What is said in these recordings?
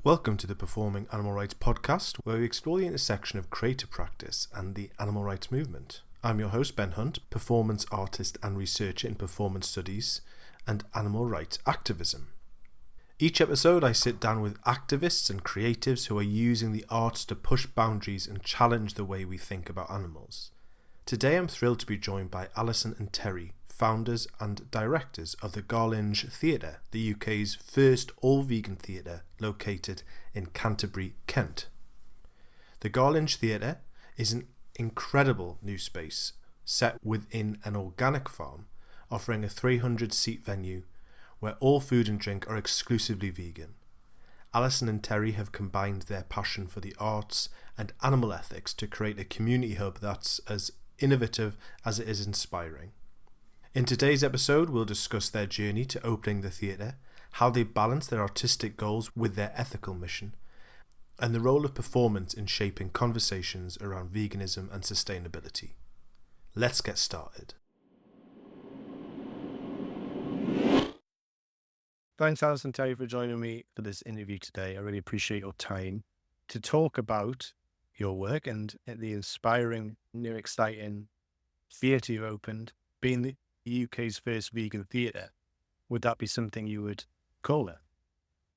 Welcome to the Performing Animal Rights podcast, where we explore the intersection of creative practice and the animal rights movement. I'm your host, Ben Hunt, performance artist and researcher in performance studies and animal rights activism. Each episode I sit down with activists and creatives who are using the arts to push boundaries and challenge the way we think about animals. Today I'm thrilled to be joined by Alison and Terry, founders and directors of the Garlinge Theatre, the UK's first all-vegan theatre located in Canterbury, Kent. The Garlinge Theatre is an incredible new space set within an organic farm, offering a 300-seat venue where all food and drink are exclusively vegan. Alison and Terry have combined their passion for the arts and animal ethics to create a community hub that's as innovative as it is inspiring. In today's episode, we'll discuss their journey to opening the theatre, how they balance their artistic goals with their ethical mission, and the role of performance in shaping conversations around veganism and sustainability. Let's get started. Thanks, Alison and Terry, for joining me for this interview today. I really appreciate your time to talk about your work and the inspiring, new, exciting theatre you opened, being the UK's first vegan theatre. Would that be something you would call it?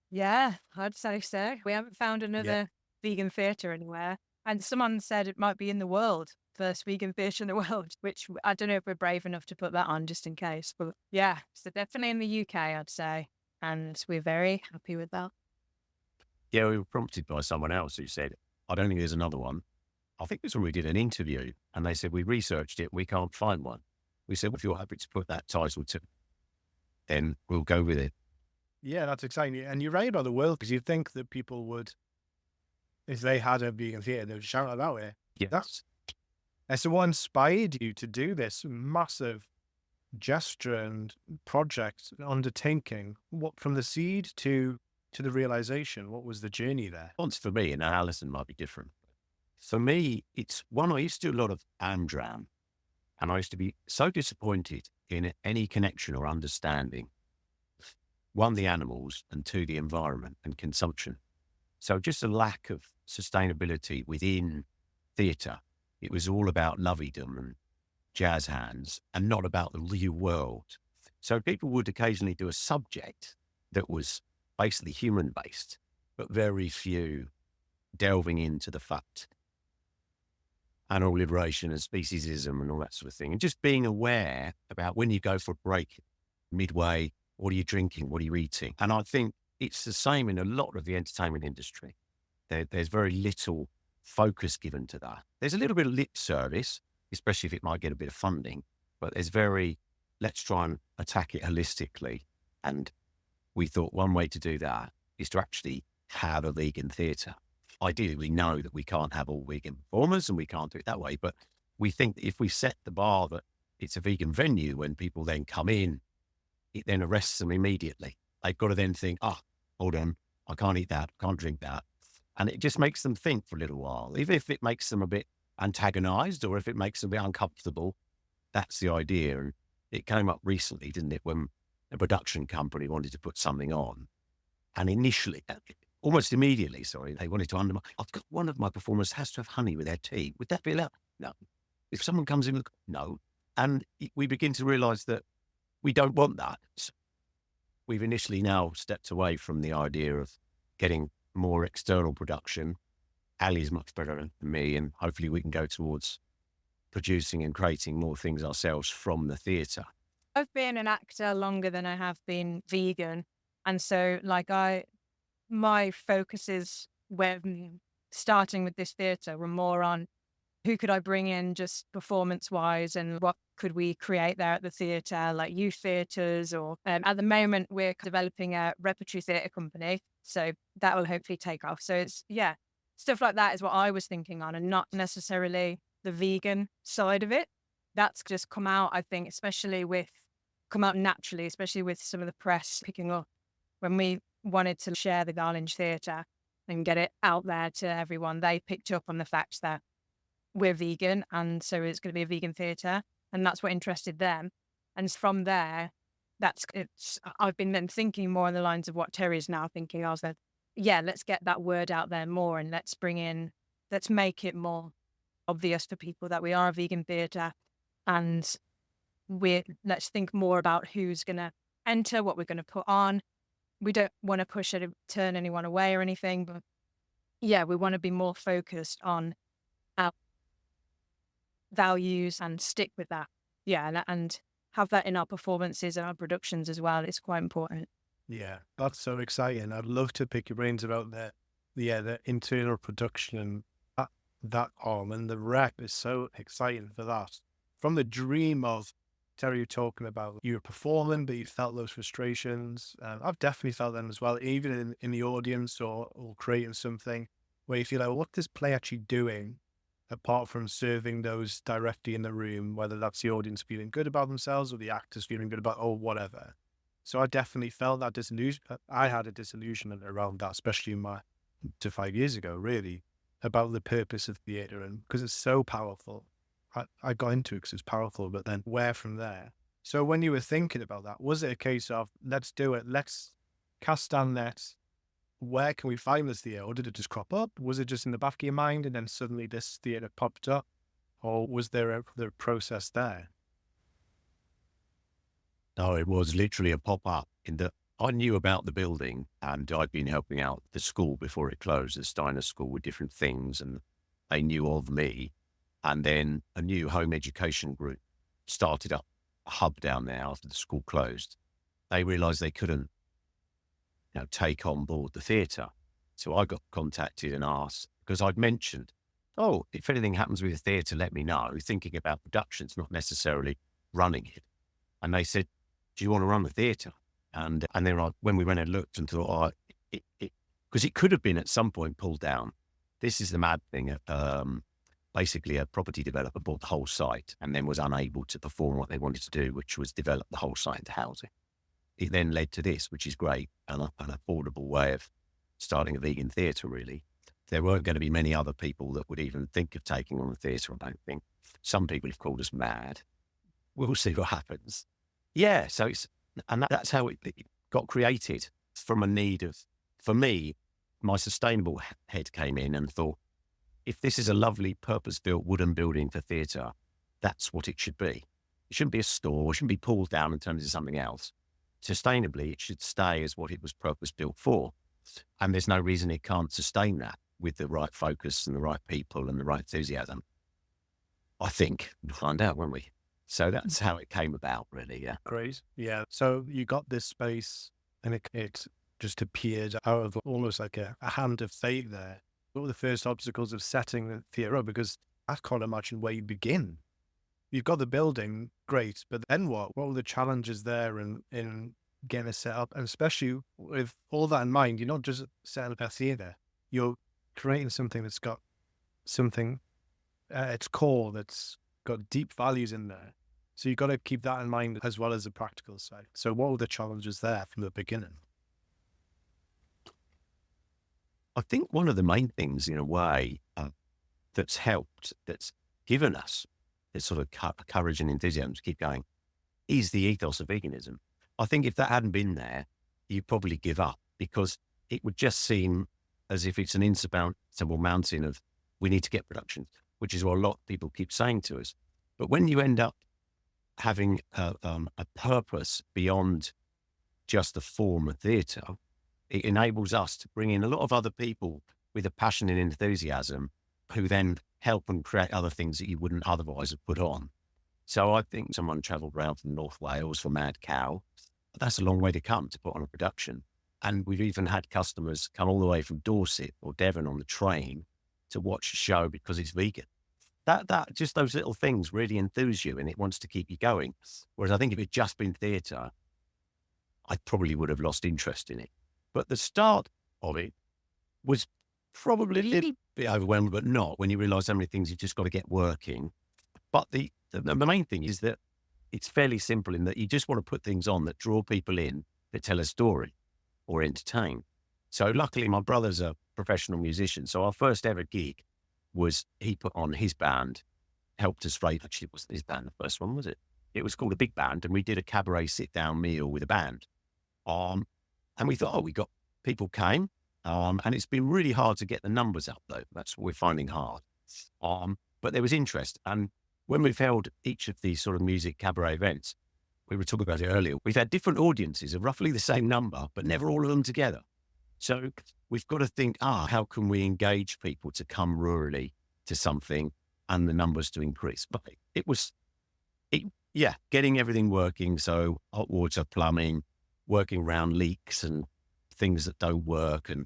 Yeah, I'd say so. We haven't found another vegan theatre anywhere. And someone said it might be in the world, first vegan theatre in the world, which I don't know if we're brave enough to put that on just in case. But yeah, so definitely in the UK, I'd say. And we're very happy with that. Yeah, we were prompted by someone else who said, I don't think there's another one. I think it was when we did an interview and they said, we researched it, we can't find one. We said, well, if you're happy to put that title to, then we'll go with it. Yeah, that's exciting. And you're right about the world, because you'd think that people would, if they had a vegan theatre, they would shout about it. Yes. And so what inspired you to do this massive gesture and project undertaking? What, from the seed to the realization? What was the journey there? Once for me, and Alison might be different. For me, it's one, I used to do a lot of Amdram, and I used to be so disappointed in any connection or understanding, one, the animals, and two, the environment and consumption. So just a lack of sustainability within theatre. It was all about lovey-dom and jazz hands and not about the real world. So people would occasionally do a subject that was basically human-based, but very few delving into the fact, animal liberation and speciesism and all that sort of thing. And just being aware about when you go for a break midway, what are you drinking? What are you eating? And I think it's the same in a lot of the entertainment industry. There's very little focus given to that. There's a little bit of lip service, especially if it might get a bit of funding, but there's let's try and attack it holistically. And we thought one way to do that is to actually have a vegan theatre. Ideally, we know that we can't have all vegan performers and we can't do it that way, but we think that if we set the bar that it's a vegan venue, when people then come in, it then arrests them immediately. They've got to then think, hold on, I can't eat that, I can't drink that. And it just makes them think for a little while. Even if it makes them a bit antagonized or if it makes them a bit uncomfortable, that's the idea. And it came up recently, didn't it, when a production company wanted to put something on. And initially, almost immediately, they wanted to undermine, I've got one of my performers has to have honey with their tea. Would that be allowed? No. If someone comes in, no. And we begin to realize that we don't want that. So we've initially now stepped away from the idea of getting more external production. Ali's much better than me, and hopefully we can go towards producing and creating more things ourselves from the theatre. I've been an actor longer than I have been vegan. And so my focuses when starting with this theatre were more on who could I bring in just performance-wise and what could we create there at the theatre, like youth theatres, or at the moment we're developing a repertory theatre company. So that will hopefully take off. So it's, stuff like that is what I was thinking on, and not necessarily the vegan side of it. That's just come out, I think, come out naturally, especially with some of the press picking up. When we wanted to share the Garlinge Theatre and get it out there to everyone, they picked up on the fact that we're vegan, and so it's going to be a vegan theatre, and that's what interested them. And from there, I've been then thinking more on the lines of what Terry's now thinking. I was like, let's get that word out there more, and let's make it more obvious for people that we are a vegan theatre, and let's think more about who's going to enter, what we're going to put on. We don't want to turn anyone away or anything, but yeah, we want to be more focused on our values and stick with that. Yeah, and have that in our performances and our productions as well. It's quite important. Yeah, that's so exciting. I'd love to pick your brains about the internal production, that arm, and the rep is so exciting for that. From the dream of Terry, you're talking about you were performing, but you felt those frustrations. I've definitely felt them as well, even in the audience or creating something where you feel like, what this play actually doing apart from serving those directly in the room, whether that's the audience feeling good about themselves or the actors feeling good about, or whatever. So I definitely felt that disillusion. I had a disillusionment around that, especially to 5 years ago, really, about the purpose of theatre, and because it's so powerful. I got into it because it's powerful, but then where from there? So when you were thinking about that, was it a case of, let's do it, let's cast our net, where can we find this theatre? Or did it just crop up? Was it just in the back of your mind and then suddenly this theatre popped up? Or was there a process there? No, it was literally a pop-up in that I knew about the building, and I'd been helping out the school before it closed, the Steiner School, with different things, and they knew of me. And then a new home education group started up a hub down there after the school closed. They realised they couldn't, take on board the theatre. So I got contacted and asked, because I'd mentioned, if anything happens with the theatre, let me know, thinking about productions, not necessarily running it. And they said, do you want to run the theatre? And then when we went and looked and thought, because it could have been at some point pulled down. This is the mad thing. Basically, a property developer bought the whole site and then was unable to perform what they wanted to do, which was develop the whole site into housing. It then led to this, which is great, an affordable way of starting a vegan theatre, really. There weren't going to be many other people that would even think of taking on the theatre, I don't think. Some people have called us mad. We'll see what happens. Yeah, so that's how it got created, from a need of, for me, my sustainable head came in and thought, if this is a lovely purpose-built wooden building for theatre, that's what it should be. It shouldn't be a store, it shouldn't be pulled down and turned into something else. Sustainably, it should stay as what it was purpose-built for. And there's no reason it can't sustain that with the right focus and the right people and the right enthusiasm. I think we'll find out, won't we? So that's how it came about, really, yeah. Great. Yeah. So you got this space and it just appeared out of almost like a hand of fate there. What were the first obstacles of setting the theatre up? Because I can't imagine where you begin. You've got the building, great, but then what? What were the challenges there in getting it set up? And especially with all that in mind, you're not just setting up a theatre. You're creating something that's got something at its core that's got deep values in there. So you've got to keep that in mind as well as the practical side. So what were the challenges there from the beginning? I think one of the main things, in a way, that's helped, that's given us this sort of courage and enthusiasm to keep going, is the ethos of veganism. I think if that hadn't been there, you'd probably give up, because it would just seem as if it's an insurmountable mountain of, we need to get production, which is what a lot of people keep saying to us. But when you end up having a purpose beyond just the form of theatre, it enables us to bring in a lot of other people with a passion and enthusiasm who then help and create other things that you wouldn't otherwise have put on. So I think someone travelled around from North Wales for Mad Cow. That's a long way to come to put on a production. And we've even had customers come all the way from Dorset or Devon on the train to watch a show because it's vegan. That just those little things really enthuse you and it wants to keep you going. Whereas I think if it had just been theatre, I probably would have lost interest in it. But the start of it was probably a little bit overwhelming, but not when you realise how many things you've just got to get working. But the main thing is that it's fairly simple in that you just want to put things on that draw people in, that tell a story or entertain. So luckily my brother's a professional musician. So our first ever gig was he put on his band, helped us write, actually it wasn't his band, the first one, was it? It was called A Big Band, and we did a cabaret sit-down meal with a band. And we thought, people came, And it's been really hard to get the numbers up, though. That's what we're finding hard. But there was interest. And when we've held each of these sort of music cabaret events, we were talking about it earlier, we've had different audiences of roughly the same number, but never all of them together. So we've got to think, how can we engage people to come rurally to something and the numbers to increase? But getting everything working. So hot water, plumbing, working around leaks and things that don't work, and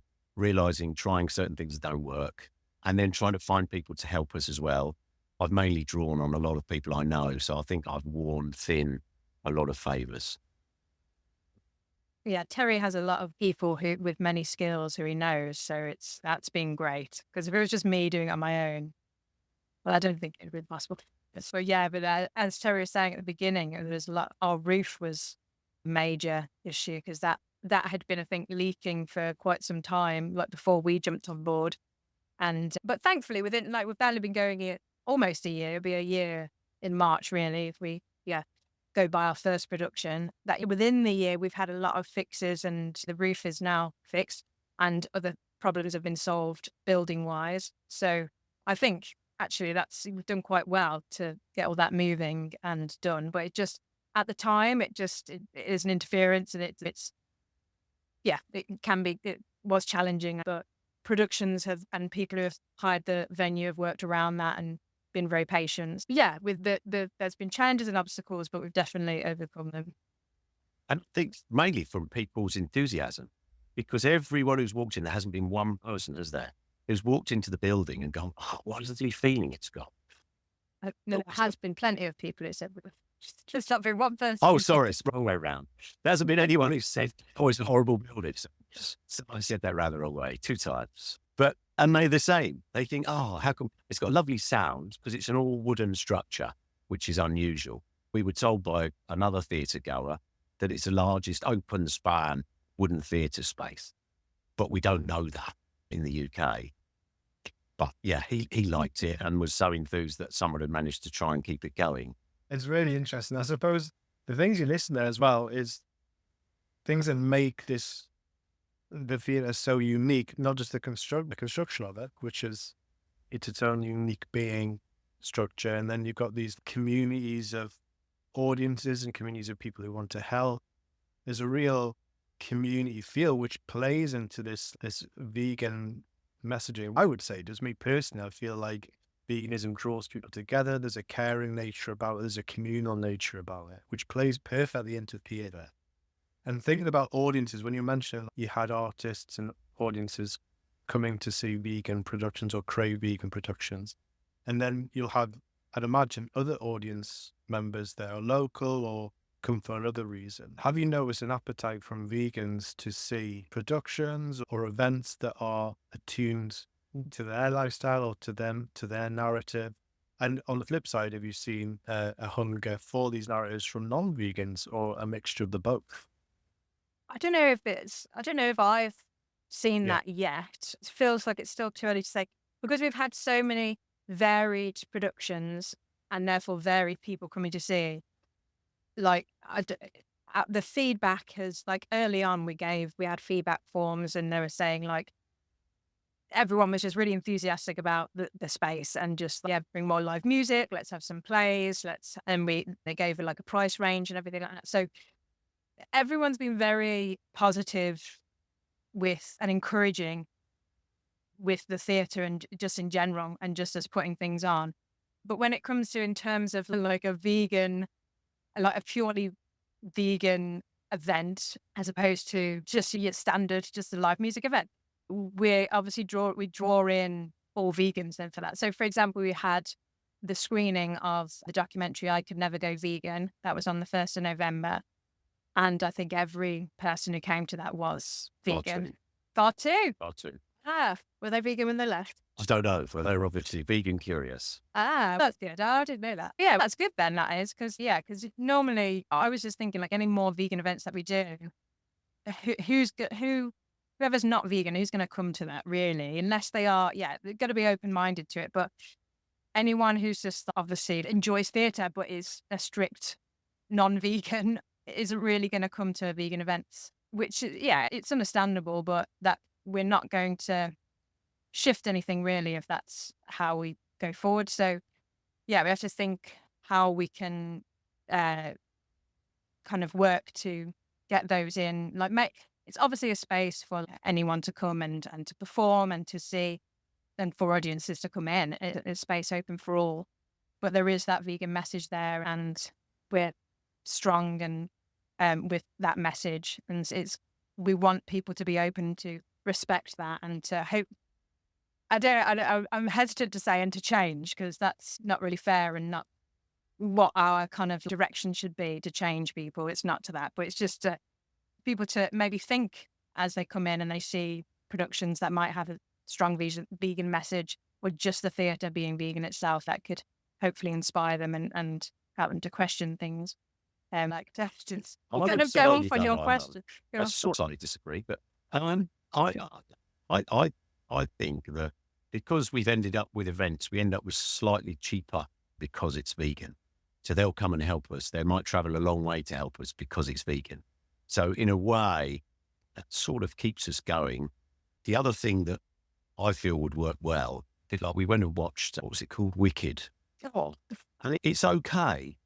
trying certain things that don't work, and then trying to find people to help us as well. I've mainly drawn on a lot of people I know, so I think I've worn thin a lot of favours. Yeah, Terry has a lot of people with many skills who he knows, so that's been great. Because if it was just me doing it on my own, well, I don't think it would be possible. So yeah, but as Terry was saying at the beginning, there's a lot. Our roof was a major issue because that had been, I think, leaking for quite some time, like before we jumped on board. But thankfully, we've only been going here almost a year. It'll be a year in March, really, if we go by our first production. That within the year, we've had a lot of fixes, and the roof is now fixed, and other problems have been solved building wise. So I think actually we've done quite well to get all that moving and done. But it just at the time, it is an interference, and it was challenging, but productions and people who have hired the venue have worked around that and been very patient. Yeah, with there's been challenges and obstacles, but we've definitely overcome them. And I think mainly from people's enthusiasm, because everyone who's walked in, there hasn't been one person, has there, who's walked into the building and gone, what is the feeling it's got? No, there has been plenty of people who said, just not been one person. Oh, sorry, it's the wrong way around. There hasn't been anyone who said, it's a horrible building. So I said that rather wrong way 2 times. And they're the same. They think, how come it's got a lovely sound because it's an all wooden structure, which is unusual. We were told by another theatre goer that it's the largest open span wooden theatre space, but we don't know that in the UK. But yeah, he liked it and was so enthused that someone had managed to try and keep it going. It's really interesting. I suppose the things you listen there as well is things that make the theatre so unique, not just the construction of it, which is its own unique being, structure, and then you've got these communities of audiences and communities of people who want to help. There's a real community feel which plays into this vegan messaging. I would say, just me personally, I feel like veganism draws people together. There's a caring nature about it. There's a communal nature about it, which plays perfectly into theatre. And thinking about audiences, when you mentioned you had artists and audiences coming to see vegan productions or crave vegan productions, and then you'll have, I'd imagine, other audience members that are local or come for another reason. Have you noticed an appetite from vegans to see productions or events that are attuned to their lifestyle or to their narrative? And on the flip side, have you seen a hunger for these narratives from non-vegans, or a mixture of the both? I don't know if I've seen that yet. It feels like it's still too early to say, because we've had so many varied productions and therefore varied people coming to see. Like the feedback has, like, early on we had feedback forms, and they were saying, like, everyone was just really enthusiastic about the space and just bring more live music, let's have some plays, they gave it like a price range and everything like that. So everyone's been very positive with and encouraging with the theatre and just in general, and just as putting things on. But when it comes to, in terms of like a purely vegan event, as opposed to just your standard, just a live music event, we obviously draw in all vegans then for that. So for example, we had the screening of the documentary I Could Never Go Vegan. That was on the 1st of November. And I think every person who came to that was vegan. Bar two. Were they vegan when they left? I don't know. Well, they were obviously vegan curious. That's good. I didn't know that. Yeah, that's good then, that is. Because normally, I was just thinking, like, any more vegan events that we do, whoever's not vegan, who's going to come to that, really? Unless they are, they're going to be open-minded to it. But anyone who's just obviously enjoys theatre but is a strict non-vegan isn't really going to come to vegan events, which, it's understandable, but that we're not going to shift anything really if that's how we go forward. So yeah, we have to think how we can kind of work to get those in, like it's obviously a space for anyone to come and to perform and to see, and for audiences to come in. It's a space open for all, but there is that vegan message there, and we're strong and with that message, and we want people to be open to respect that and to hope. I'm hesitant to say and to change, because that's not really fair and not what our kind of direction should be to change people. It's not to that, but it's just people to maybe think as they come in and they see productions that might have a strong vegan message, or just the theatre being vegan itself, that could hopefully inspire them and help them to question things. Like just kind of go on for your question. I slightly disagree, but I think that because we've ended up with events, we end up with slightly cheaper because it's vegan. So they'll come and help us. They might travel a long way to help us because it's vegan. So in a way, that sort of keeps us going. The other thing that I feel would work well is, like, we went and watched, what was it called? Wicked. And it's okay,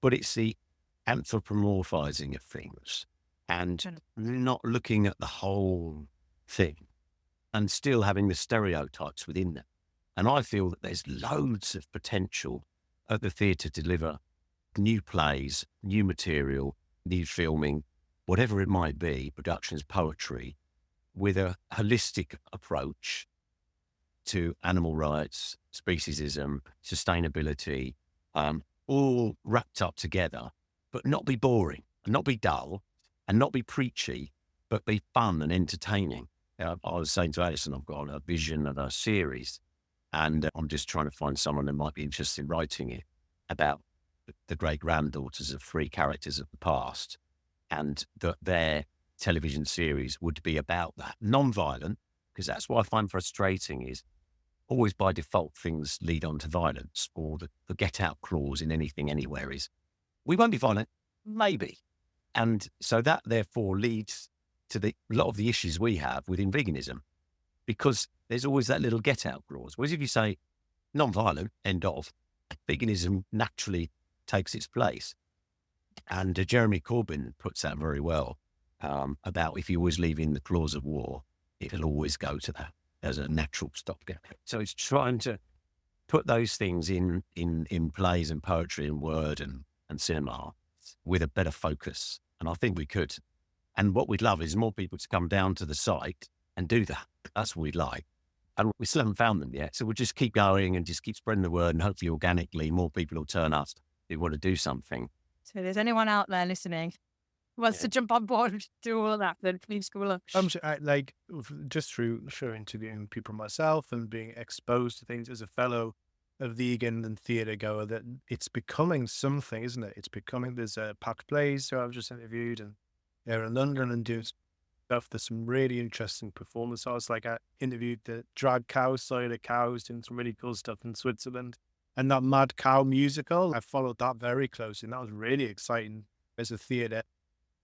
but it's the anthropomorphizing of things and not looking at the whole thing and still having the stereotypes within them. And I feel that there's loads of potential at the theatre to deliver new plays, new material, new filming, whatever it might be, productions, poetry, with a holistic approach to animal rights, speciesism, sustainability, all wrapped up together, but not be boring, and not be dull, and not be preachy, but be fun and entertaining. I was saying to Alison, I've got a vision of a series, and I'm just trying to find someone who might be interested in writing it, about the great-granddaughters of 3 characters of the past, and that their television series would be about that. Non-violent, because that's what I find frustrating, is always by default things lead on to violence, or the get-out clause in anything anywhere is, we won't be violent, maybe. And so that therefore leads to a lot of the issues we have within veganism, because there's always that little get-out clause. Whereas if you say non-violent, end of, veganism naturally takes its place. And Jeremy Corbyn puts that very well, about if you always leave in the clause of war, it'll always go to that as a natural stopgap. So it's trying to put those things in plays and poetry and word and cinema with a better focus. And I think we could. And what we'd love is more people to come down to the site and do that. That's what we'd like. And we still haven't found them yet. So we'll just keep going and just keep spreading the word, and hopefully organically more people will turn up who want to do something. So if there's anyone out there listening who wants to jump on board and do all that, then please go along. Like, just through interviewing people myself and being exposed to things as a fellow vegan and theatre goer, that it's becoming something, isn't it? It's becoming, there's a Packed Plays who I've just interviewed, and they're in London and doing stuff. There's some really interesting performance. I interviewed the drag cow side of cows, doing some really cool stuff in Switzerland. And that Mad Cow musical, I followed that very closely, and that was really exciting as a theatre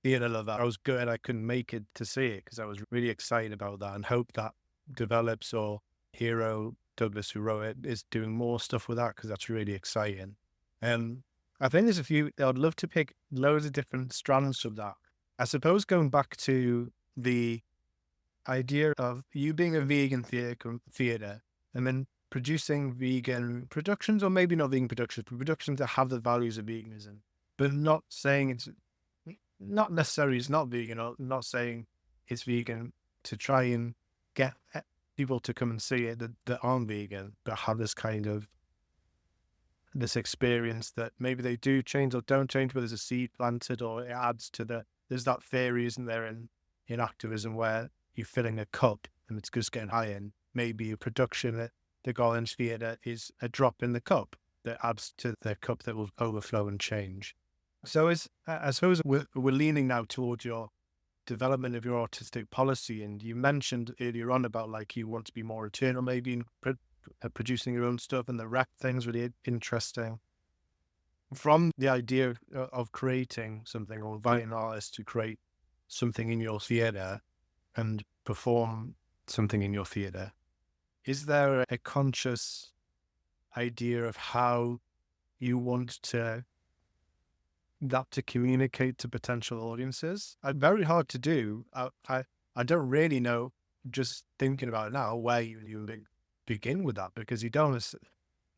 lover. I was good, I couldn't make it to see it because I was really excited about that, and hope that develops, or Hero Douglas, who wrote it, is doing more stuff with that, because that's really exciting. I think there's a few, I'd love to pick loads of different strands from that. I suppose going back to the idea of you being a vegan theatre and then producing vegan productions, or maybe not vegan productions, but productions that have the values of veganism, but not saying it's not necessarily it's not vegan, or not saying it's vegan to try and get people to come and see it that aren't vegan, but have this kind of this experience that maybe they do change or don't change, but there's a seed planted, or it adds to there's that theory, isn't there, in activism, where you're filling a cup and it's just getting high, and maybe a production at the Garlinge Theatre is a drop in the cup that adds to the cup that will overflow and change. So I suppose we're leaning now towards your development of your artistic policy, and you mentioned earlier on about, like, you want to be more eternal, maybe in producing your own stuff, and the rap thing's really interesting. From the idea of creating something, or inviting artists to create something in your theatre and perform something in your theatre, is there a conscious idea of how you want that to communicate to potential audiences? Very hard to do. I don't really know, just thinking about it now, where you begin with that, because you don't,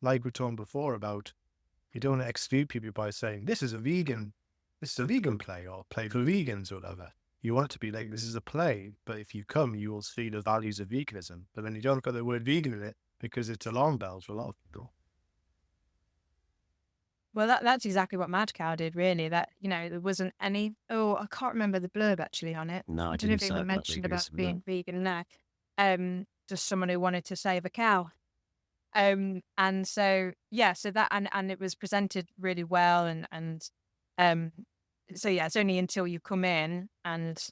like we talked before about, you don't want to exclude people by saying this is a vegan play or play for vegans or whatever. You want it to be like, this is a play, but if you come, you will see the values of veganism. But then you don't got the word vegan in it because it's alarm bells for a lot of people. Well, that's exactly what Mad Cow did, really. That, there wasn't any, I can't remember the blurb actually on it. No, I don't know didn't if say it about mentioned about veganism, being vegan there. Just someone who wanted to save a cow. And so, so that, and it was presented really well. So yeah, it's only until you come in and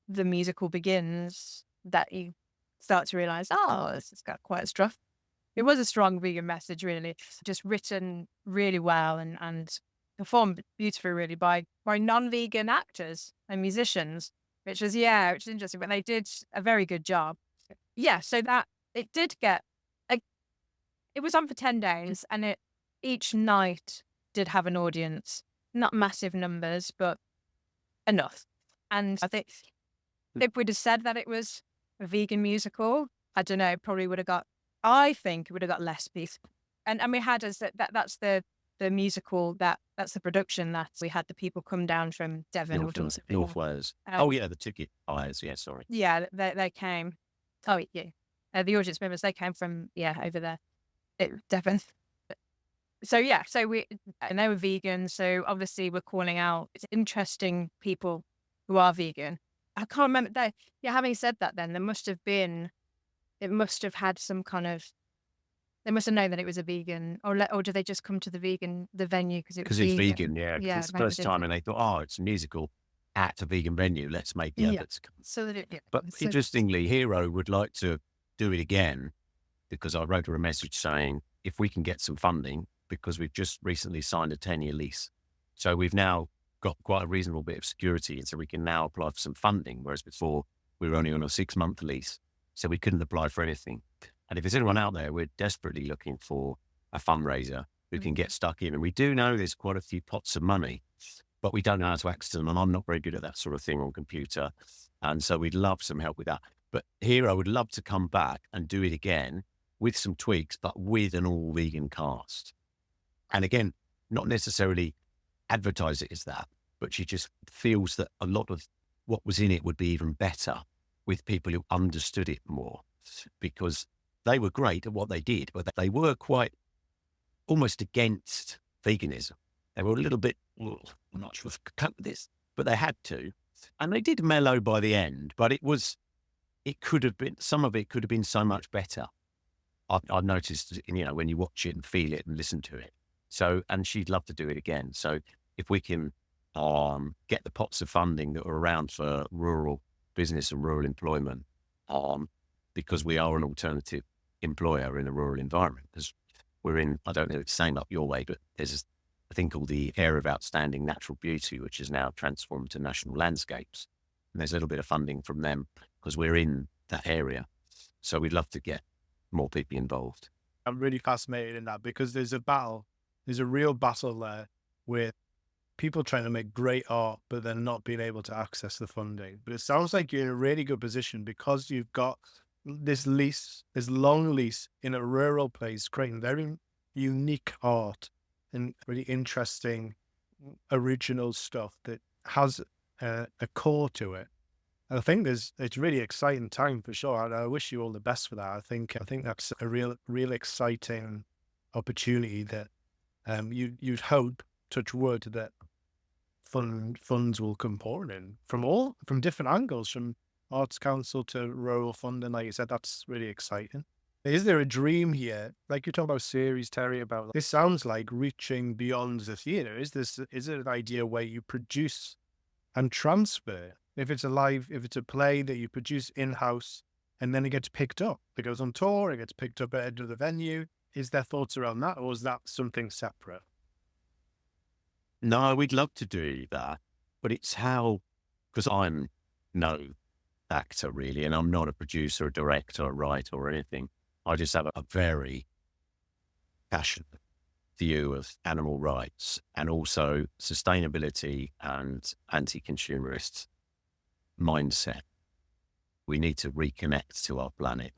the musical begins that you start to realize, this has got quite a strong. It was a strong vegan message, really, just written really well and performed beautifully, really, by non-vegan actors and musicians, which is interesting. But they did a very good job. Yeah, so that it did get. It was on for 10 days, and each night did have an audience. Not massive numbers, but enough. And I think if we'd have said that it was a vegan musical, I don't know, probably would have got. I think it would have got less people. And we had that's the musical, that's the production that we had the people come down from Devon or North Wales. The ticket buyers. Yeah, sorry. Yeah, they came. Oh yeah, the audience members, they came from over there, Devon. So and they were vegan. So obviously we're calling out interesting people who are vegan. I can't remember that. Yeah, having said that, then it must have had some kind of. They must have known that it was a vegan, or did they just come to the venue because it was vegan? Because it's vegan, yeah. Because it's the first time, and they thought, it's a musical at a vegan venue. Let's make the others come. So that But interestingly, Hero would like to do it again, because I wrote her a message saying if we can get some funding, because we've just recently signed a 10-year lease, so we've now got quite a reasonable bit of security, and so we can now apply for some funding, whereas before we were only on a 6-month lease. So we couldn't apply for anything. And if there's anyone out there, we're desperately looking for a fundraiser who can get stuck in. And we do know there's quite a few pots of money, but we don't know how to access them. And I'm not very good at that sort of thing on computer. And so we'd love some help with that. But Hero would love to come back and do it again with some tweaks, but with an all vegan cast. And again, not necessarily advertise it as that, but she just feels that a lot of what was in it would be even better with people who understood it more, because they were great at what they did, but they were quite almost against veganism. They were a little bit, I'm not sure if I could cope with this, but they had to. And they did mellow by the end, but some of it could have been so much better. I've noticed, when you watch it and feel it and listen to it. So, and she'd love to do it again. So if we can get the pots of funding that are around for rural business and rural employment, because we are an alternative employer in a rural environment, because we're in, I don't know if it's the same up your way, but there's a thing called the Area of Outstanding Natural Beauty, which is now transformed to national landscapes. And there's a little bit of funding from them because we're in that area. So we'd love to get more people involved. I'm really fascinated in that, because there's a real battle there with people trying to make great art, but then not being able to access the funding. But it sounds like you're in a really good position because you've got this long lease in a rural place, creating very unique art and really interesting, original stuff that has a core to it. And I think it's a really exciting time for sure. And I wish you all the best for that. I think that's a real exciting opportunity that you'd hope, touch wood, that funds will come pouring in from different angles, from Arts Council to rural funding. Like you said, that's really exciting. Is there a dream here? Like you talk about series, Terry, about this sounds like reaching beyond the theatre. Is it an idea where you produce and transfer? If it's a play that you produce in-house and then it gets picked up, it goes on tour, it gets picked up at the venue. Is there thoughts around that, or is that something separate? No, we'd love to do that, but it's how, because I'm no actor, really, and I'm not a producer, a director, a writer, or anything. I just have a very passionate view of animal rights and also sustainability and anti-consumerist mindset. We need to reconnect to our planet.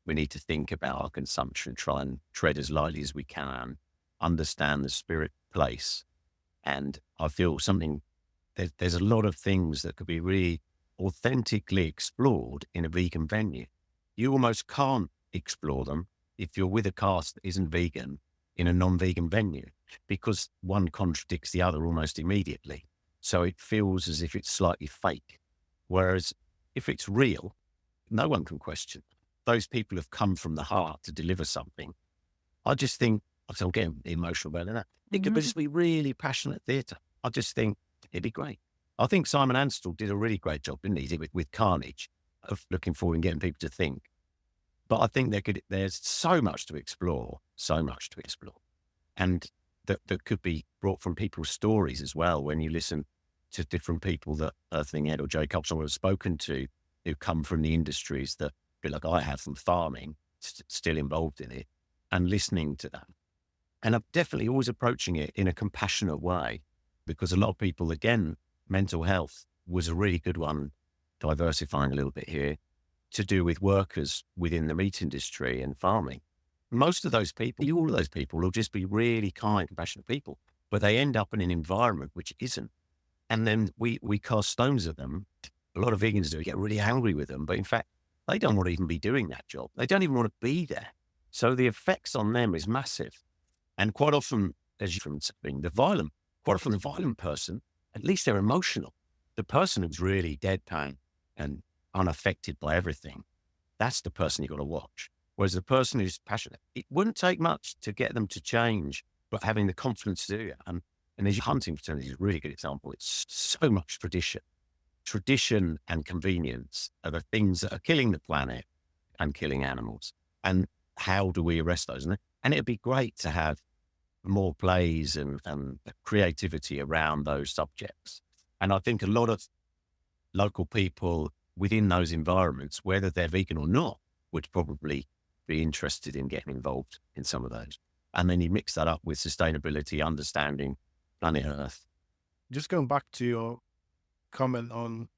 We need to think about our consumption, try and tread as lightly as we can, understand the spirit place. And I feel there's a lot of things that could be really authentically explored in a vegan venue. You almost can't explore them if you're with a cast that isn't vegan in a non-vegan venue, because one contradicts the other almost immediately. So it feels as if it's slightly fake. Whereas if it's real, no one can question. Those people have come from the heart to deliver something. I just think, I'm getting emotional about that. It could just be really passionate theatre. I just think it'd be great. I think Simon Anstell did a really great job, didn't he, with Carnage, of looking forward and getting people to think. But I think there's so much to explore, and that could be brought from people's stories as well. When you listen to different people that Earthling Ed or Joe Copson have spoken to, who come from the industries that, a bit like I have from farming, still involved in it, and listening to that. And I'm definitely always approaching it in a compassionate way, because a lot of people, again, mental health was a really good one, diversifying a little bit here, to do with workers within the meat industry and farming. Most of those people, all of those people will just be really kind, compassionate people, but they end up in an environment which isn't. And then we cast stones at them. A lot of vegans do get really angry with them, but in fact, they don't want to even be doing that job. They don't even want to be there. So the effects on them is massive. And quite often, as you from being the violent person, at least they're emotional. The person who's really deadpan and unaffected by everything, that's the person you've got to watch. Whereas the person who's passionate, it wouldn't take much to get them to change, but having the confidence to do it. And as hunting fraternity is a really good example. It's so much tradition and convenience are the things that are killing the planet and killing animals. And how do we arrest those? And it'd be great to have more plays and creativity around those subjects. And I think a lot of local people within those environments, whether they're vegan or not, would probably be interested in getting involved in some of those. And then you mix that up with sustainability, understanding planet Earth. Just going back to your comment on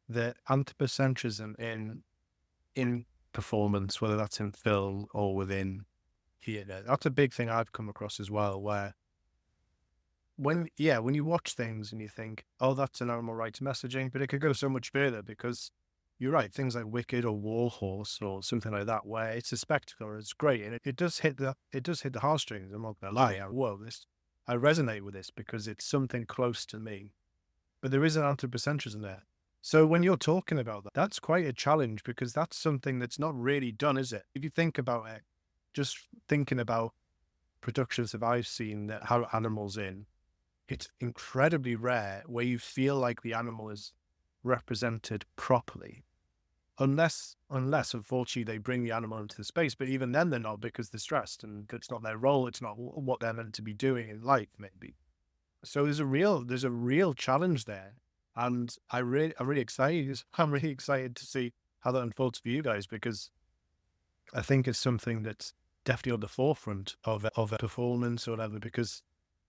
the anthropocentrism in performance, whether that's in film or within theatre, that's a big thing I've come across as well, where when you watch things and you think, oh, that's an animal rights messaging, but it could go so much further, because you're right, things like Wicked or Warhorse or something like that, where it's a spectacle or it's great, and it does hit the heartstrings. I'm not gonna lie, I resonate with this because it's something close to me. But there is an anthropocentrism there. So when you're talking about that, that's quite a challenge, because that's something that's not really done, is it? If you think about it, just thinking about productions that I've seen that have animals in, it's incredibly rare where you feel like the animal is represented properly. Unless unfortunately they bring the animal into the space, but even then they're not, because they're stressed and it's not their role. It's not what they're meant to be doing in life, maybe. So there's a real challenge there, and I'm really excited. I'm really excited to see how that unfolds for you guys, because I think it's something that's definitely on the forefront of a performance or whatever. Because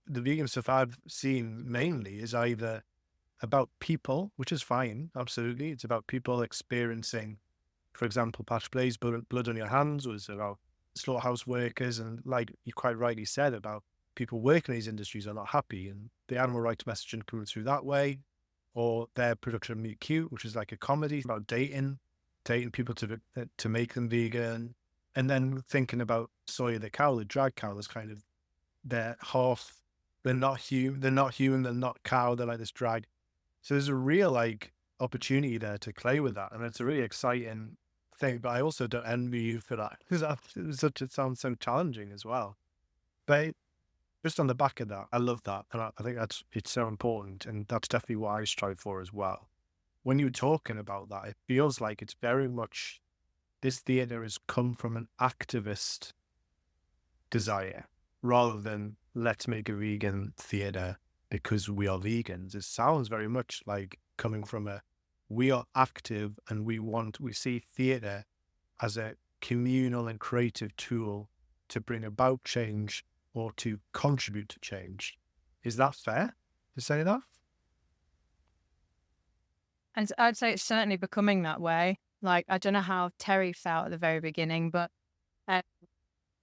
the vegan stuff I've seen mainly is either about people, which is fine, absolutely. It's about people experiencing, for example, Patch Blaze, Blood on Your Hands was about slaughterhouse workers, and like you quite rightly said, about people working in these industries are not happy, and the animal rights messaging coming through that way. Or their production of Meet Cute, which is like a comedy about dating people to make them vegan. And then thinking about Sawyer the cow, the drag cow, that's kind of they're not human, they're not cow, they're like this drag. So there's a real like opportunity there to play with that, and it's a really exciting thing. But I also don't envy you for that, because it sounds so challenging as well. But just on the back of that, I love that, and I think it's so important, and that's definitely what I strive for as well. When you're talking about that, it feels like it's very much this theatre has come from an activist desire rather than let's make a vegan theatre because we are vegans. It sounds very much like coming from a we are active and we see theatre as a communal and creative tool to bring about change or to contribute to change. Is that fair to say that? And I'd say it's certainly becoming that way. Like, I don't know how Terry felt at the very beginning, but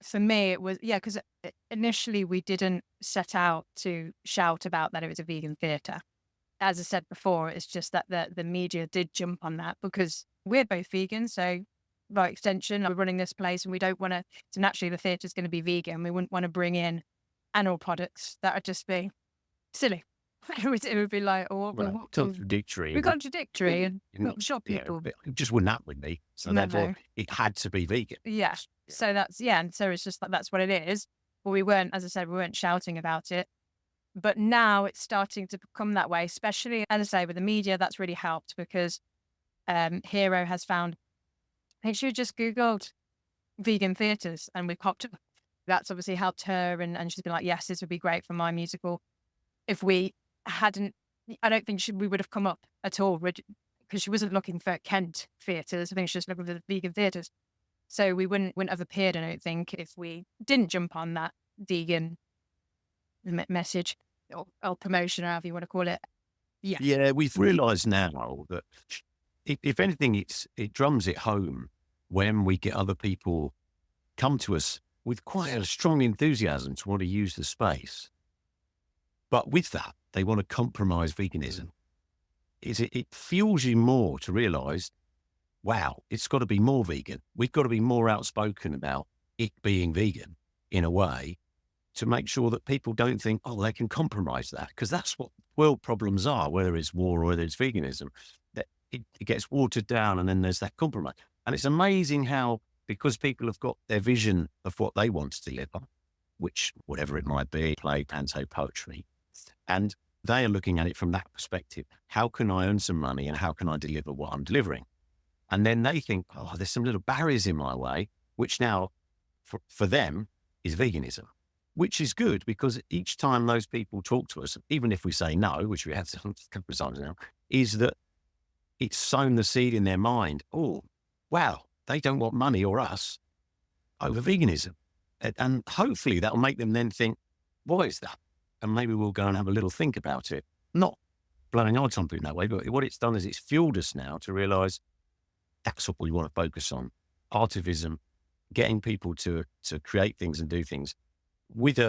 for me, it was, because initially we didn't set out to shout about that it was a vegan theatre. As I said before, it's just that the media did jump on that because we're both vegan. So by extension, we're running this place and we don't want to, so naturally the theatre is going to be vegan. We wouldn't want to bring in animal products. That would just be silly. It would be like, contradictory. We're contradictory and not sure people. It just wouldn't happen with me. So therefore, it had to be vegan. Yeah. So that's, and so it's just like, that's what it is. But we weren't, as I said, we weren't shouting about it. But now it's starting to become that way, especially, as I say, with the media. That's really helped because Hero has found, I think she just Googled vegan theatres and we popped up. That's obviously helped her. And she's been like, yes, this would be great for my musical. If we hadn't, I don't think we would have come up at all because she wasn't looking for Kent theatres. I think she was looking for the vegan theatres. So we wouldn't have appeared, I don't think, if we didn't jump on that vegan message or promotion, or however you want to call it. Yeah, we've realised now that if anything, it drums it home when we get other people come to us with quite a strong enthusiasm to want to use the space. But with that, they want to compromise veganism. It fuels you more to realise, wow, it's got to be more vegan. We've got to be more outspoken about it being vegan in a way to make sure that people don't think, oh, they can compromise that. Because that's what world problems are, whether it's war or whether it's veganism, that it gets watered down and then there's that compromise. And it's amazing how, because people have got their vision of what they want to deliver, which, whatever it might be, play, panto, poetry, and they are looking at it from that perspective. How can I earn some money and how can I deliver what I'm delivering? And then they think, oh, there's some little barriers in my way, which now for them is veganism, which is good because each time those people talk to us, even if we say no, which we have a couple of times now, is that it's sown the seed in their mind. Oh, wow, they don't want money or us over veganism. And hopefully that'll make them then think, why is that? And maybe we'll go and have a little think about it. Not blowing our trumpet in that way, but what it's done is it's fueled us now to realise that's what we want to focus on. Activism, getting people to create things and do things with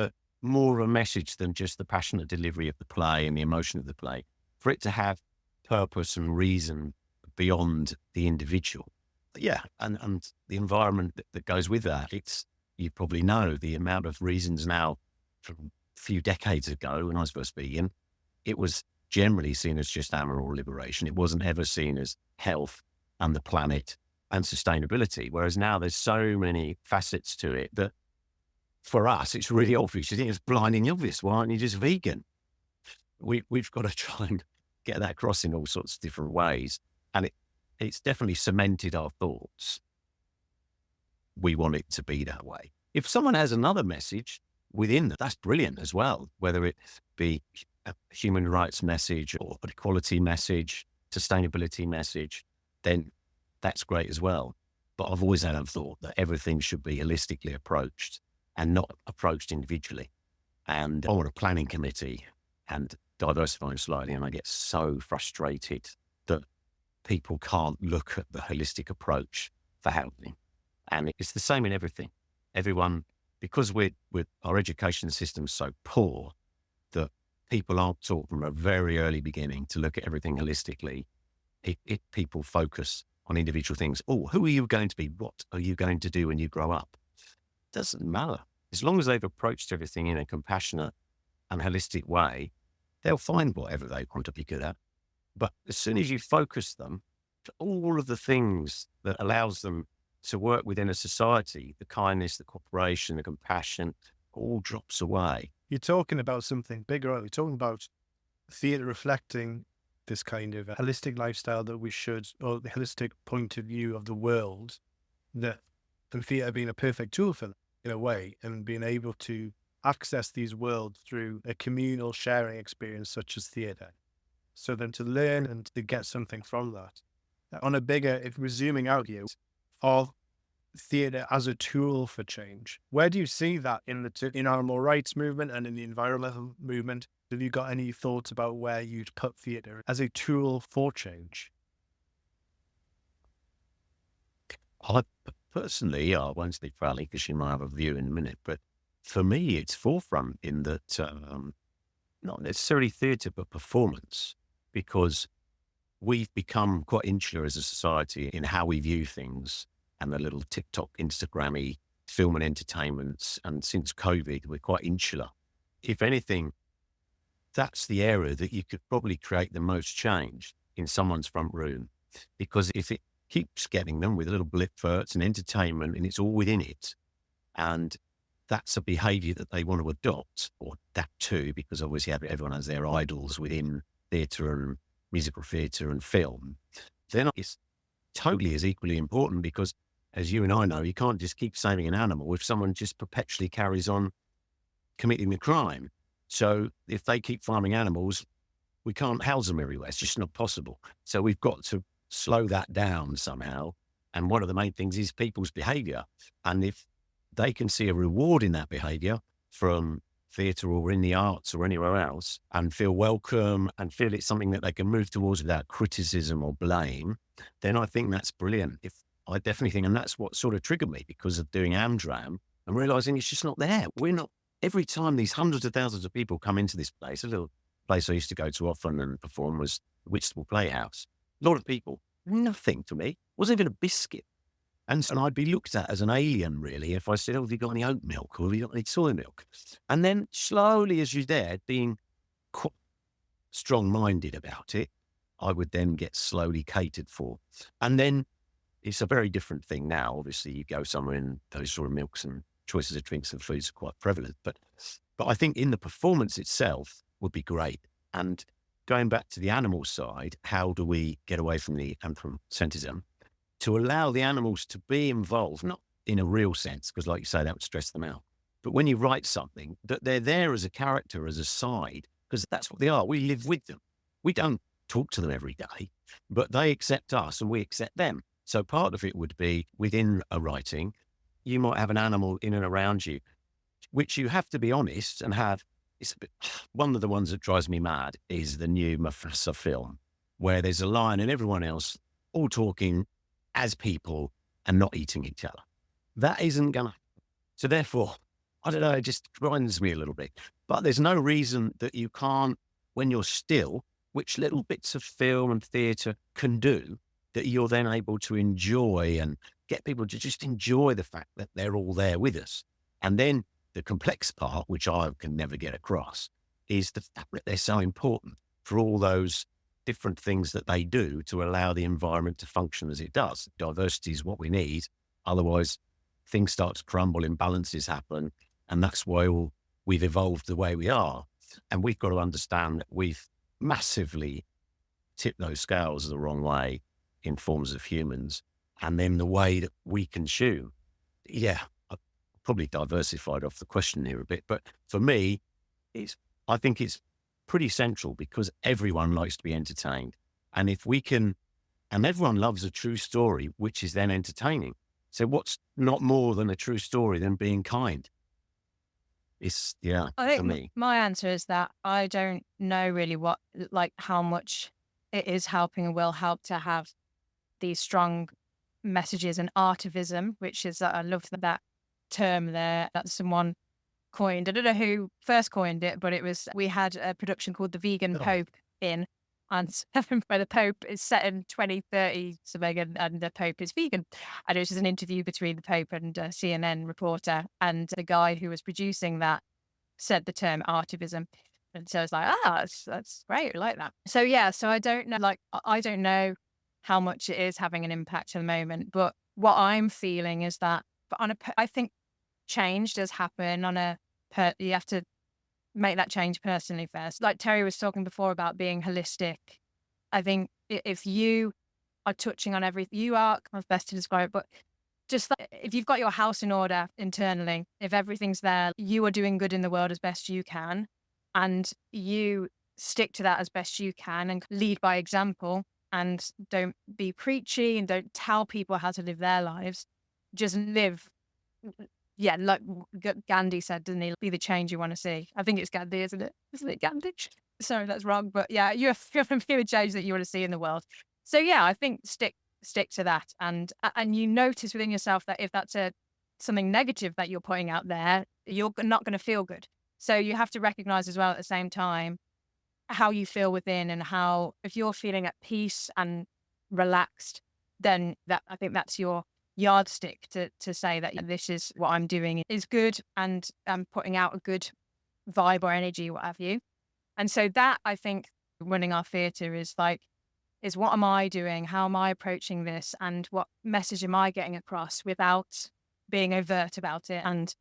more of a message than just the passionate delivery of the play and the emotion of the play, for it to have purpose and reason beyond the individual. Yeah, and the environment that goes with that. You probably know the amount of reasons now from a few decades ago when I was first vegan, it was generally seen as just animal liberation. It wasn't ever seen as health and the planet and sustainability. Whereas now there's so many facets to it that for us, it's really obvious. You think it's blindingly obvious. Why aren't you just vegan? We've got to try and get that across in all sorts of different ways. And it's definitely cemented our thoughts. We want it to be that way. If someone has another message within that, that's brilliant as well, whether it be a human rights message or an equality message, sustainability message, then that's great as well. But I've always had a thought that everything should be holistically approached and not approached individually. And I'm on a planning committee and diversifying slightly, and I get so frustrated that people can't look at the holistic approach for housing. And it's the same in everything. Everyone, because our education system's so poor that people aren't taught from a very early beginning to look at everything holistically. People focus on individual things. Oh, who are you going to be? What are you going to do when you grow up? Doesn't matter. As long as they've approached everything in a compassionate and holistic way, they'll find whatever they want to be good at. But as soon as you focus them to all of the things that allows them to work within a society, the kindness, the cooperation, the compassion, all drops away. You're talking about something bigger. You're talking about theatre reflecting this kind of holistic lifestyle that we should, or the holistic point of view of the world, that and theatre being a perfect tool for that in a way, and being able to access these worlds through a communal sharing experience such as theatre. So then to learn and to get something from that. On a bigger, if we're zooming out here, of theatre as a tool for change, where do you see that in the in animal rights movement and in the environmental movement? Have you got any thoughts about where you'd put theatre as a tool for change? I personally, I won't speak for Ali because she might have a view in a minute, but for me, it's forefront in that not necessarily theatre, but performance, because we've become quite insular as a society in how we view things and the little TikTok, Instagrammy film and entertainments. And since COVID, we're quite insular. If anything, that's the area that you could probably create the most change in someone's front room, because if it keeps getting them with little blip verts and entertainment and it's all within it, and that's a behavior that they want to adopt or adapt to, because obviously everyone has their idols within theatre and musical theatre and film, then it's totally as equally important, because as you and I know, you can't just keep saving an animal if someone just perpetually carries on committing the crime. So if they keep farming animals, we can't house them everywhere. It's just not possible. So we've got to slow that down somehow. And one of the main things is people's behaviour. And if they can see a reward in that behaviour from theatre or in the arts or anywhere else, and feel welcome and feel it's something that they can move towards without criticism or blame, then I think that's brilliant. I definitely think, and that's what sort of triggered me because of doing Amdram and realising it's just not there. We're not, every time these hundreds of thousands of people come into this place, a little place I used to go to often and perform was the Whitstable Playhouse. A lot of people, nothing to me, wasn't even a biscuit. And I'd be looked at as an alien, really, if I said, oh, have you got any oat milk or have you got any soy milk? And then slowly, as you're there, being quite strong-minded about it, I would then get slowly catered for. And then it's a very different thing now. Obviously, you go somewhere and those sort of milks and choices of drinks and foods are quite prevalent. But I think in the performance itself would be great. And going back to the animal side, how do we get away from the anthropocentrism to allow the animals to be involved, not in a real sense, because like you say, that would stress them out. But when you write something, that they're there as a character, as a side, because that's what they are. We live with them. We don't talk to them every day, but they accept us and we accept them. So part of it would be within a writing, you might have an animal in and around you, which you have to be honest and have. It's a bit, one of the ones that drives me mad is the new Mufasa film, where there's a lion and everyone else all talking as people and not eating each other. That isn't going to. So therefore, I don't know, it just grinds me a little bit. But there's no reason that you can't, when you're still, which little bits of film and theatre can do, that you're then able to enjoy and get people to just enjoy the fact that they're all there with us. And then the complex part, which I can never get across, is the fact that they're so important for all those different things that they do to allow the environment to function as it does. Diversity is what we need. Otherwise, things start to crumble, imbalances happen. And that's why we've evolved the way we are. And we've got to understand that we've massively tipped those scales the wrong way in forms of humans. And then the way that we consume. Yeah, I probably diversified off the question here a bit. But for me, I think it's pretty central because everyone likes to be entertained. And if we can, and everyone loves a true story, which is then entertaining. So what's not more than a true story than being kind? It's, yeah, I think for me. my answer is that I don't know really how much it is helping and will help to have these strong messages and artivism, which is, I love that term there that someone coined. I don't know who first coined it, but we had a production called The Vegan Pope in, and where the Pope is set in 2030 something, and the Pope is vegan. And it was just an interview between the Pope and a CNN reporter, and the guy who was producing that said the term artivism. And so I was like, that's great, I like that. So yeah, so I don't know, I don't know how much it is having an impact at the moment, but what I'm feeling is that I think change does happen you have to make that change personally first. Like Terry was talking before about being holistic. I think if you are touching on everything, you are best to describe it, but just if you've got your house in order internally, if everything's there, you are doing good in the world as best you can, and you stick to that as best you can and lead by example, and don't be preachy and don't tell people how to live their lives. Just live. Yeah, like Gandhi said, didn't he? Be the change you want to see. I think it's Gandhi, isn't it? Isn't it Gandhi? Sorry, that's wrong. But yeah, you're the change that you want to see in the world. So yeah, I think stick to that, and you notice within yourself that if that's something negative that you're putting out there, you're not going to feel good. So you have to recognize as well at the same time how you feel within, and how, if you're feeling at peace and relaxed, then I think that's your yardstick to say that this is what I'm doing is good, and I'm putting out a good vibe or energy, what have you. And so that, I think, running our theatre is what am I doing? How am I approaching this? And what message am I getting across without being overt about it? And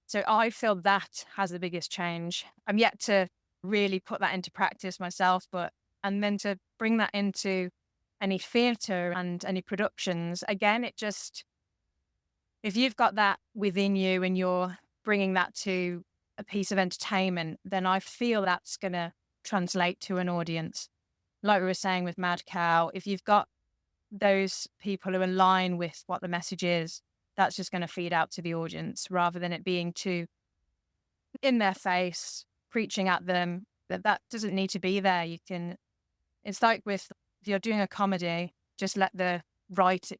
so I feel that has the biggest change. I'm yet to really put that into practice myself, and then to bring that into any theatre and any productions, again, if you've got that within you and you're bringing that to a piece of entertainment, then I feel that's going to translate to an audience. Like we were saying with Mad Cow, if you've got those people who align with what the message is, that's just going to feed out to the audience, rather than it being too in their face, preaching at them. That doesn't need to be there. It's like if you're doing a comedy, just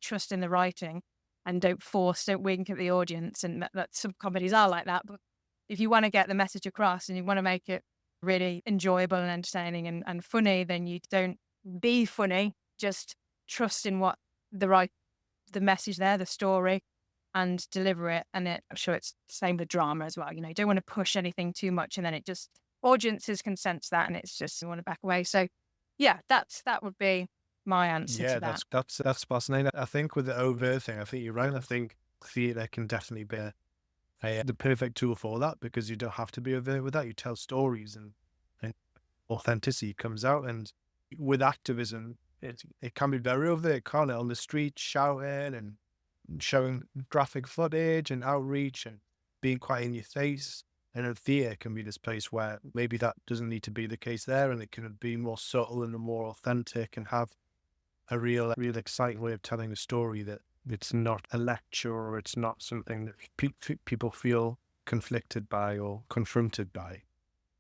trust in the writing, and don't wink at the audience. And that some comedies are like that. But if you want to get the message across and you want to make it really enjoyable and entertaining and funny, then you don't be funny, just trust in what the message there, the story, and deliver it. And I'm sure it's the same with drama as well. You don't want to push anything too much, and then it just, audiences can sense that, and it's just, you want to back away. So yeah, that would be my answer to that. That's fascinating. I think with the overt thing, I think you're right. I think theatre can definitely be the perfect tool for that, because you don't have to be overt with that. You tell stories, and authenticity comes out. And with activism, it can be very overt, can't it? On the street, shouting and showing graphic footage and outreach and being quite in your face. And a theatre can be this place where maybe that doesn't need to be the case there, and it can be more subtle and more authentic, and have a real exciting way of telling a story, that it's not a lecture, or it's not something that people feel conflicted by or confronted by.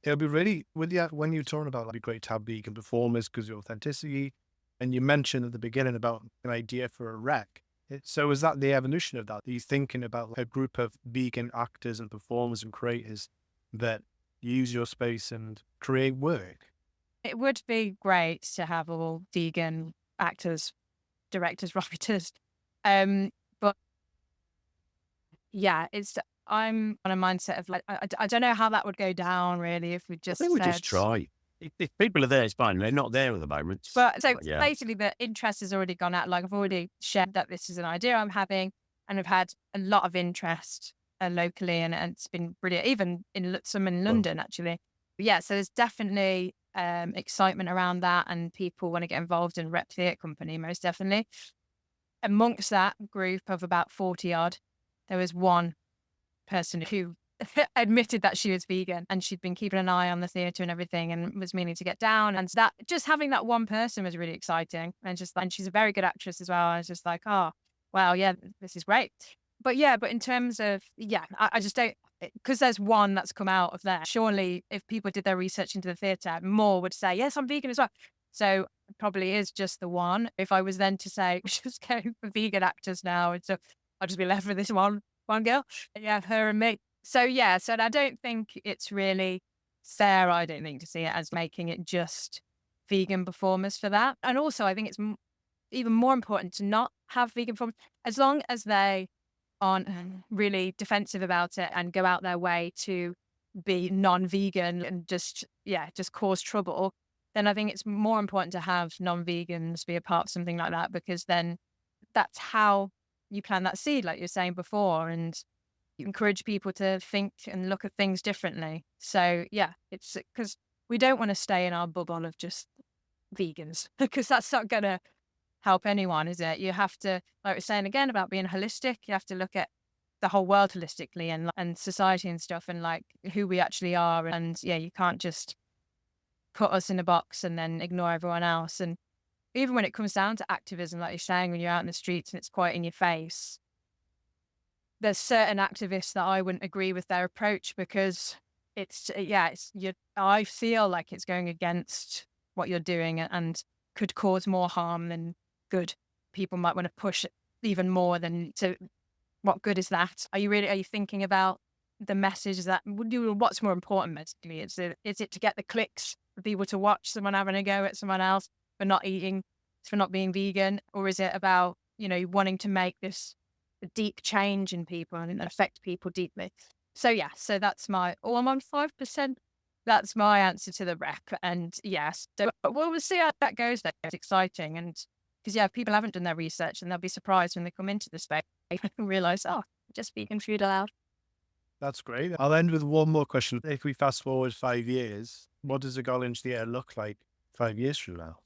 It'll be really, when you're talking about, it'd be great to have vegan performers because of authenticity. And you mentioned at the beginning about an idea for a rec. So is that the evolution of that? Are you thinking about a group of vegan actors and performers and creators that use your space and create work? It would be great to have all vegan actors, directors, writers. But yeah, I'm on a mindset of I don't know how that would go down really if we just just try. If people are there, it's fine. They're not there at the moment. But so basically the interest has already gone out. I've already shared that this is an idea I'm having, and I've had a lot of interest locally, and it's been brilliant, even in London actually. But yeah, so there's definitely excitement around that, and people want to get involved in Rep Theatre Company, most definitely. Amongst that group of about 40 odd, there was one person who admitted that she was vegan, and she'd been keeping an eye on the theatre and everything, and was meaning to get down. And that, just having that one person was really exciting. And she's a very good actress as well. I was just like, oh, wow, yeah, this is great. But in terms of, I just don't, because there's one that's come out of there. Surely if people did their research into the theatre, more would say, yes, I'm vegan as well. So it probably is just the one. If I was then to say, we're just going for vegan actors now, and so I'll just be left with this one girl. Yeah, her and me. So I don't think it's really fair, I don't think, to see it as making it just vegan performers for that. And also, I think it's even more important to not have vegan performers, as long as they aren't really defensive about it and go out their way to be non-vegan and just cause trouble. Then I think it's more important to have non-vegans be a part of something like that, because then that's how you plant that seed, like you were saying before, and you encourage people to think and look at things differently. So it's because we don't want to stay in our bubble of just vegans, because that's not going to help anyone, is it? You have to, like we're saying again about being holistic, you have to look at the whole world holistically, and society and stuff, and like who we actually are. And you can't just put us in a box and then ignore everyone else. And even when it comes down to activism, like you're saying, when you're out in the streets and it's quite in your face, there's certain activists that I wouldn't agree with their approach, because I feel like it's going against what you're doing and could cause more harm than good. People might want to push it even more than to. What good is that? Are you thinking about the message that what's more important basically? Is it to get the clicks for people to watch someone having a go at someone else for not eating, for not being vegan, or is it about, wanting to make this a deep change in people and affect people deeply? So that's I'm on 5%. That's my answer to the rep. And yes, but we'll see how that goes. It's exciting. And because if people haven't done their research, and they'll be surprised when they come into the space and realize, just vegan food allowed. That's great. I'll end with one more question. If we fast forward 5 years, what does the Garlinge Theatre look like 5 years from now?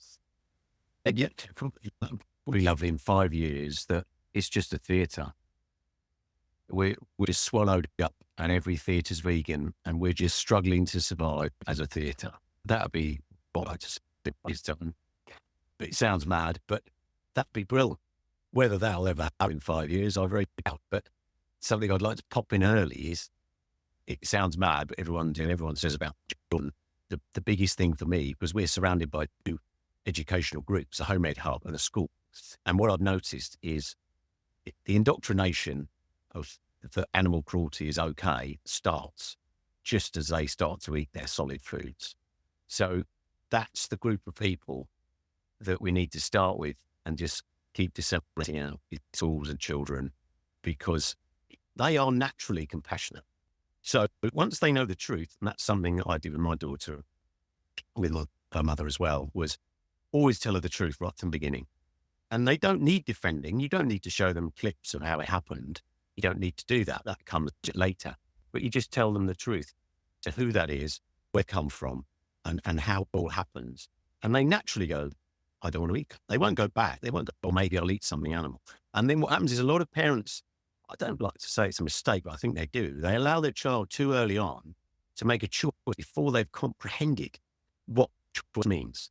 Yeah, probably lovely in 5 years that it's just a theatre. We're just swallowed up and every theatre's vegan and we're just struggling to survive as a theatre. That would be what I just done. It sounds mad, but that'd be brilliant. Whether that'll ever happen in 5 years, I very doubt. But something I'd like to pop in early is, it sounds mad, but everyone says about children. The biggest thing for me was we're surrounded by 2 educational groups, a home ed hub and a school. And what I've noticed is the indoctrination of the animal cruelty is okay starts just as they start to eat their solid foods. So that's the group of people that we need to start with and just keep disseminating out tools and children, because they are naturally compassionate. So once they know the truth, and that's something that I did with my daughter, with her mother as well, was always tell her the truth right from the beginning. And they don't need defending. You don't need to show them clips of how it happened. You don't need to do that. That comes later. But you just tell them the truth, to who that is, where it come from, and how it all happens. And they naturally go, I don't want to eat. They won't go back. They won't go, or maybe I'll eat something animal. And then what happens is a lot of parents, I don't like to say it's a mistake, but I think they do. They allow their child too early on to make a choice before they've comprehended what choice means.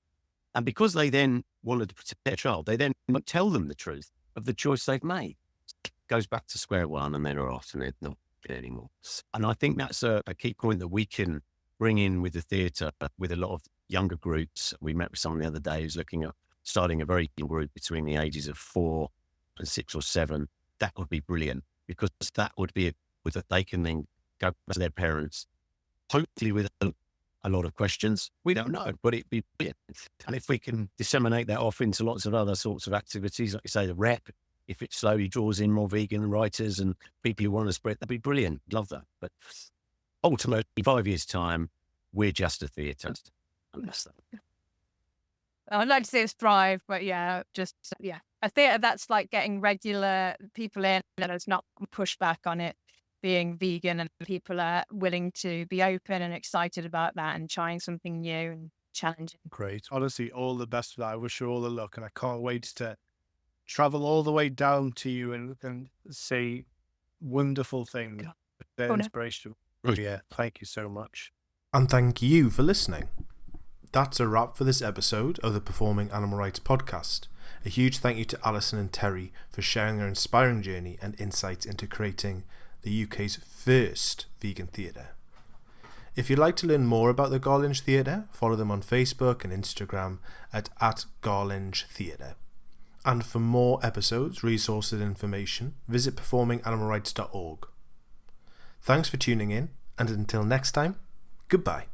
And because they then wanted to protect their child, they then won't tell them the truth of the choice they've made. It goes back to square one and they're off and they're not good anymore. And I think that's a key point that we can bring in with the theatre, with a lot of younger groups. We met with someone the other day who's looking at starting a very young group between the ages of 4 and 6 or 7. That would be brilliant, because that would be that they can then go back to their parents, hopefully with a lot of questions. We don't know, but it'd be brilliant. And if we can disseminate that off into lots of other sorts of activities, like you say, the rep, if it slowly draws in more vegan writers and people who want to spread, that'd be brilliant. Love that. But ultimately, 5 years' time, we're just a theatre. I'd like to say it's thrive, but a theatre that's like getting regular people in, and it's not pushback on it being vegan, and people are willing to be open and excited about that and trying something new and challenging. Great. Honestly, all the best for that. I wish you all the luck, and I can't wait to travel all the way down to you and say wonderful things. They're inspirational. Yeah, thank you so much. And thank you for listening. That's a wrap for this episode of the Performing Animal Rights podcast. A huge thank you to Alison and Terry for sharing their inspiring journey and insights into creating the UK's first vegan theatre. If you'd like to learn more about the Garlinge Theatre, follow them on Facebook and Instagram at Garlinge Theatre. And for more episodes, resources and information, visit performinganimalrights.org. Thanks for tuning in, and until next time, goodbye.